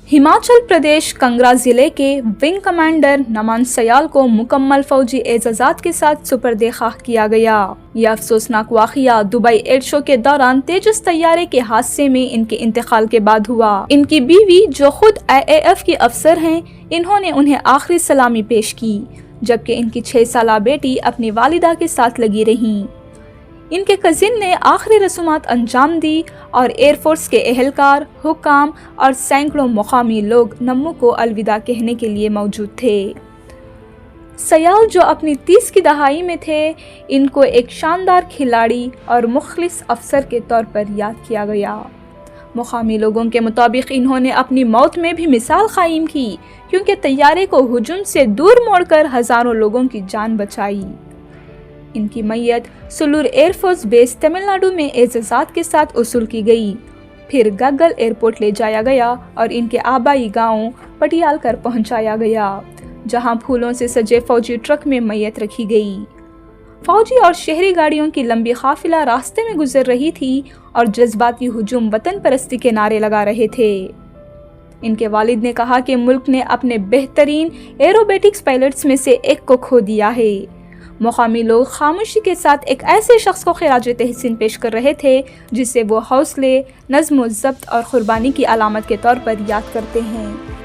हिमाचल प्रदेश कंगरा ज़िले के wing commander नमान Sayal को मुकम्मल फौजी एजाज़ात के साथ सुपर्द खाक किया गया। यह अफसोसनाक वाक़या दुबई एयर शो के दौरान तेजस तैयारे के हादसे में इनके इंतकाल के बाद हुआ। इनकी बीवी जो खुद IAF की अफसर हैं, इन्होंने उन्हें आखिरी सलामी पेश की, जबकि इनकी 6 साला बेटी अपनी वालिदा के साथ लगी रहीं। इनके कजिन ने आखिरी रसूमात अंजाम दी और एयरफोर्स के एहलकार, हुक्काम और सैकड़ों मुकामी लोग नम्मू को अलविदा कहने के लिए मौजूद थे। सयाल जो अपनी 30 की दहाई में थे, इनको एक शानदार खिलाड़ी और मुखलिस अफसर के तौर पर याद किया गया। मुकामी लोगों के मुताबिक इन्होंने अपनी मौत में भी मिसाल कायम की, क्योंकि तैयारे को हुजूम से दूर मोड़कर हज़ारों लोगों की जान बचाई। इनकी मैयत सुलूर एयरफोर्स बेस तमिलनाडु में एजाज़ात के साथ उसूल की गई, फिर गग्गल एयरपोर्ट ले जाया गया और इनके आबाई गांव पटियालकर पहुंचाया गया, जहां फूलों से सजे फौजी ट्रक में मैयत रखी गई। फौजी और शहरी गाड़ियों की लंबी काफिला रास्ते में गुजर रही थी और जज्बाती हुजूम वतन परस्ती के नारे लगा रहे थे। इनके वालिद ने कहा कि मुल्क ने अपने बेहतरीन एरोबेटिक्स पायलट्स में से एक को खो दिया है। मुकामी लोग खामोशी के साथ एक ऐसे शख्स को खिराज तहसीन पेश कर रहे थे जिसे वो हौसले, नज़्म व ज़ब्त और कुर्बानी की अलामत के तौर पर याद करते हैं।